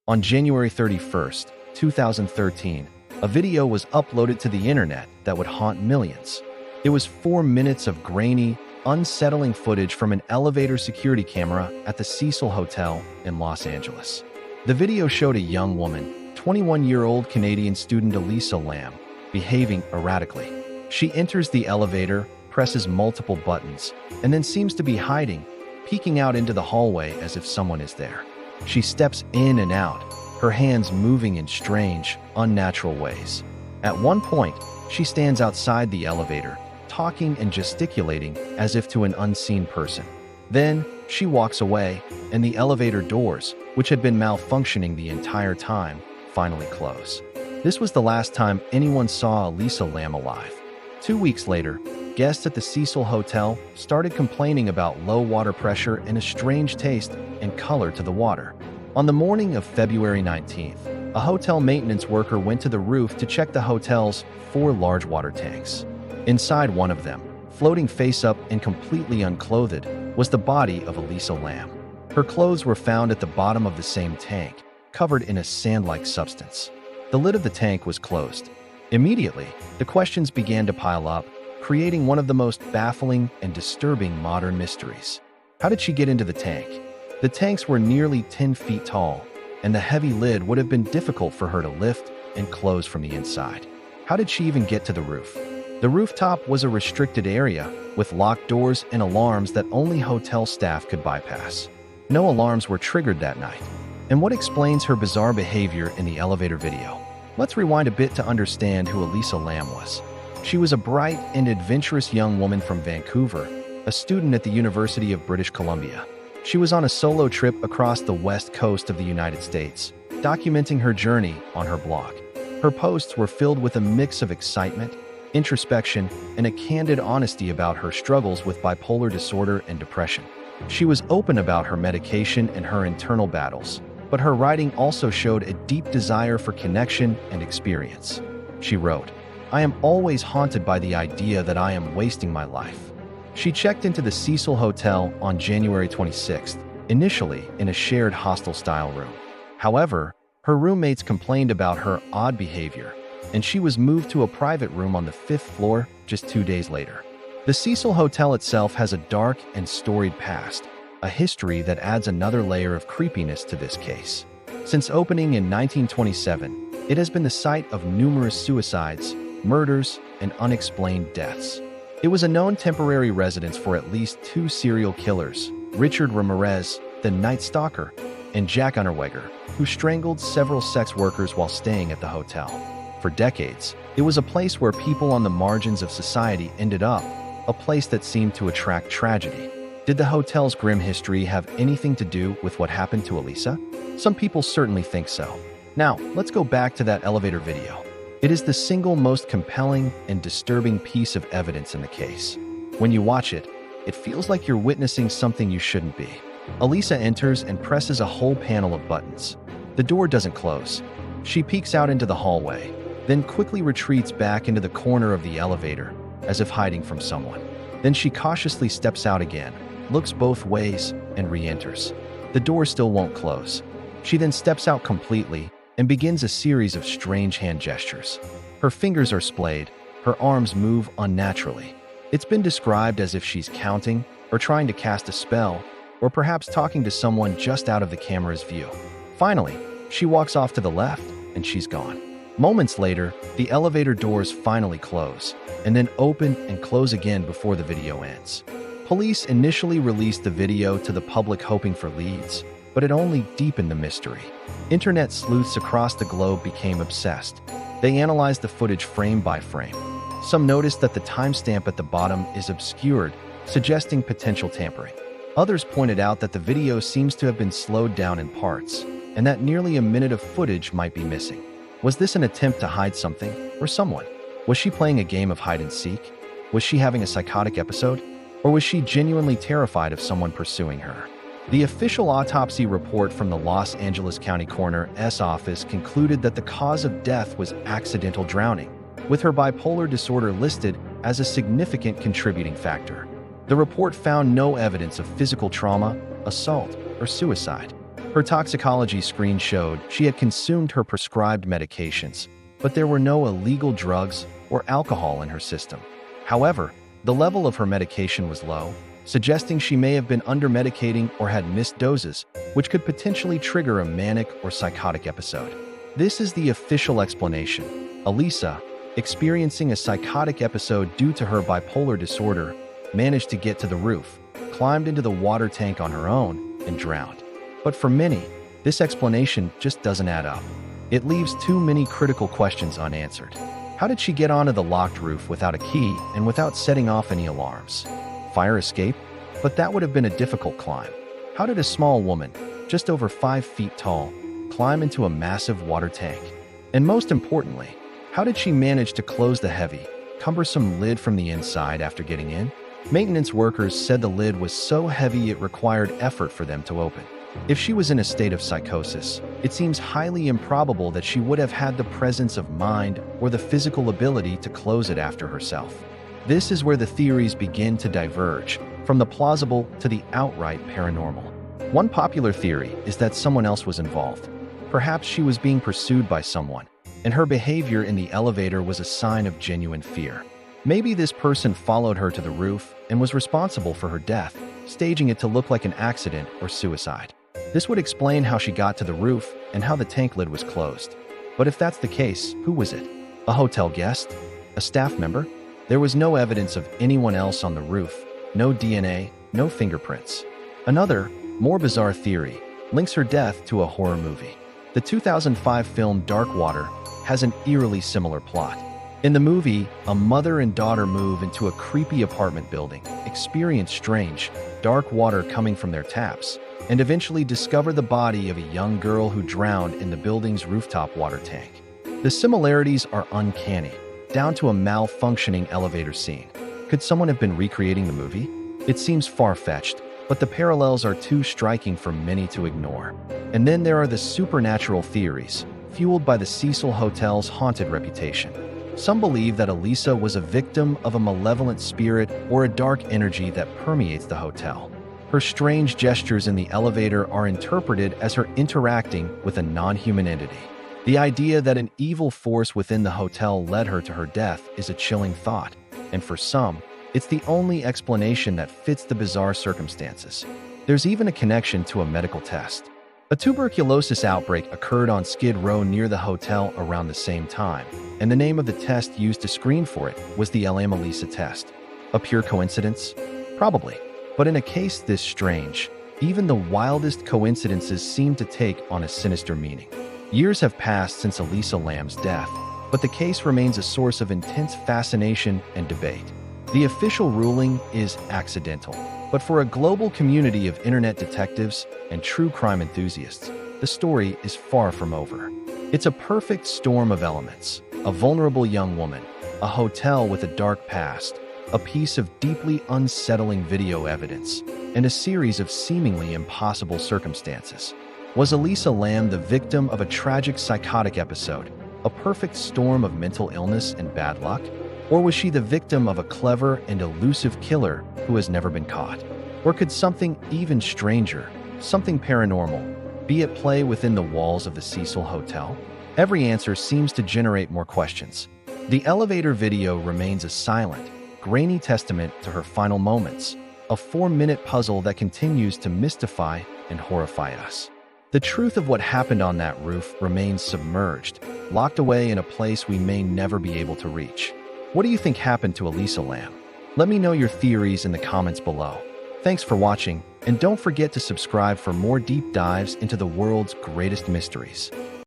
On January 31st, 2013, a video was uploaded to the internet that would haunt millions. It was 4 minutes of grainy, unsettling footage from an elevator security camera at the Cecil Hotel in Los Angeles. The video showed a young woman, 21-year-old Canadian student Elisa Lam, behaving erratically. She enters the elevator, presses multiple buttons, and then seems to be hiding, peeking out into the hallway as if someone is there. She steps in and out, her hands moving in strange, unnatural ways. At one point, she stands outside the elevator, talking and gesticulating as if to an unseen person. Then, she walks away, and the elevator doors, which had been malfunctioning the entire time, finally close. This was the last time anyone saw Elisa Lam alive. 2 weeks later, guests at the Cecil Hotel started complaining about low water pressure and a strange taste and color to the water. On the morning of February 19th, a hotel maintenance worker went to the roof to check the hotel's 4 large water tanks. Inside one of them, floating face up and completely unclothed, was the body of Elisa Lam. Her clothes were found at the bottom of the same tank, covered in a sand-like substance. The lid of the tank was closed. Immediately, the questions began to pile up, creating one of the most baffling and disturbing modern mysteries. How did she get into the tank? The tanks were nearly 10 feet tall, and the heavy lid would have been difficult for her to lift and close from the inside. How did she even get to the roof? The rooftop was a restricted area with locked doors and alarms that only hotel staff could bypass. No alarms were triggered that night. And what explains her bizarre behavior in the elevator video? Let's rewind a bit to understand who Elisa Lam was. She was a bright and adventurous young woman from Vancouver, a student at the University of British Columbia. She was on a solo trip across the west coast of the United States, documenting her journey on her blog. Her posts were filled with a mix of excitement, introspection, and a candid honesty about her struggles with bipolar disorder and depression. She was open about her medication and her internal battles, but her writing also showed a deep desire for connection and experience. She wrote, "I am always haunted by the idea that I am wasting my life." She checked into the Cecil Hotel on January 26th, initially in a shared hostel-style room. However, her roommates complained about her odd behavior, and she was moved to a private room on the 5th floor just 2 days later. The Cecil Hotel itself has a dark and storied past, a history that adds another layer of creepiness to this case. Since opening in 1927, it has been the site of numerous suicides, murders, and unexplained deaths. It was a known temporary residence for at least 2 serial killers, Richard Ramirez, the Night Stalker, and Jack Unterweger, who strangled several sex workers while staying at the hotel. For decades, it was a place where people on the margins of society ended up, a place that seemed to attract tragedy. Did the hotel's grim history have anything to do with what happened to Elisa? Some people certainly think so. Now, let's go back to that elevator video. It is the single most compelling and disturbing piece of evidence in the case. When you watch it, it feels like you're witnessing something you shouldn't be. Elisa enters and presses a whole panel of buttons. The door doesn't close. She peeks out into the hallway, then quickly retreats back into the corner of the elevator, as if hiding from someone. Then she cautiously steps out again, looks both ways, and re-enters. The door still won't close. She then steps out completely and begins a series of strange hand gestures. Her fingers are splayed, her arms move unnaturally. It's been described as if she's counting, or trying to cast a spell, or perhaps talking to someone just out of the camera's view. Finally, she walks off to the left, and she's gone. Moments later, the elevator doors finally close, and then open and close again before the video ends. Police initially released the video to the public hoping for leads, but it only deepened the mystery. Internet sleuths across the globe became obsessed. They analyzed the footage frame by frame. Some noticed that the timestamp at the bottom is obscured, suggesting potential tampering. Others pointed out that the video seems to have been slowed down in parts, and that nearly a minute of footage might be missing. Was this an attempt to hide something or someone? Was she playing a game of hide and seek? Was she having a psychotic episode? Or was she genuinely terrified of someone pursuing her? The official autopsy report from the Los Angeles County Coroner's office concluded that the cause of death was accidental drowning, with her bipolar disorder listed as a significant contributing factor. The report found no evidence of physical trauma, assault, or suicide. Her toxicology screen showed she had consumed her prescribed medications, but there were no illegal drugs or alcohol in her system. However, the level of her medication was low, suggesting she may have been under-medicating or had missed doses, which could potentially trigger a manic or psychotic episode. This is the official explanation. Elisa, experiencing a psychotic episode due to her bipolar disorder, managed to get to the roof, climbed into the water tank on her own, and drowned. But for many, this explanation just doesn't add up. It leaves too many critical questions unanswered. How did she get onto the locked roof without a key and without setting off any alarms? Fire escape? But that would have been a difficult climb. How did a small woman, just over 5 feet tall, climb into a massive water tank? And most importantly, how did she manage to close the heavy, cumbersome lid from the inside after getting in? Maintenance workers said the lid was so heavy it required effort for them to open. If she was in a state of psychosis, it seems highly improbable that she would have had the presence of mind or the physical ability to close it after herself. This is where the theories begin to diverge, from the plausible to the outright paranormal. One popular theory is that someone else was involved. Perhaps she was being pursued by someone, and her behavior in the elevator was a sign of genuine fear. Maybe this person followed her to the roof and was responsible for her death, staging it to look like an accident or suicide. This would explain how she got to the roof and how the tank lid was closed. But if that's the case, who was it? A hotel guest? A staff member? There was no evidence of anyone else on the roof, no DNA, no fingerprints. Another, more bizarre theory links her death to a horror movie. The 2005 film Dark Water has an eerily similar plot. In the movie, a mother and daughter move into a creepy apartment building, experience strange, dark water coming from their taps, and eventually discover the body of a young girl who drowned in the building's rooftop water tank. The similarities are uncanny, down to a malfunctioning elevator scene. Could someone have been recreating the movie? It seems far-fetched, but the parallels are too striking for many to ignore. And then there are the supernatural theories, fueled by the Cecil Hotel's haunted reputation. Some believe that Elisa was a victim of a malevolent spirit or a dark energy that permeates the hotel. Her strange gestures in the elevator are interpreted as her interacting with a non-human entity. The idea that an evil force within the hotel led her to her death is a chilling thought, and for some, it's the only explanation that fits the bizarre circumstances. There's even a connection to a medical test. A tuberculosis outbreak occurred on Skid Row near the hotel around the same time, and the name of the test used to screen for it was the Elisa test. A pure coincidence? Probably. But in a case this strange, even the wildest coincidences seem to take on a sinister meaning. Years have passed since Elisa Lam's death, but the case remains a source of intense fascination and debate. The official ruling is accidental, but for a global community of internet detectives and true crime enthusiasts, the story is far from over. It's a perfect storm of elements: a vulnerable young woman, a hotel with a dark past, a piece of deeply unsettling video evidence, and a series of seemingly impossible circumstances. Was Elisa Lam the victim of a tragic psychotic episode, a perfect storm of mental illness and bad luck? Or was she the victim of a clever and elusive killer who has never been caught? Or could something even stranger, something paranormal, be at play within the walls of the Cecil Hotel? Every answer seems to generate more questions. The elevator video remains a silent, grainy testament to her final moments, a 4-minute puzzle that continues to mystify and horrify us. The truth of what happened on that roof remains submerged, locked away in a place we may never be able to reach. What do you think happened to Elisa Lam? Let me know your theories in the comments below. Thanks for watching, and don't forget to subscribe for more deep dives into the world's greatest mysteries.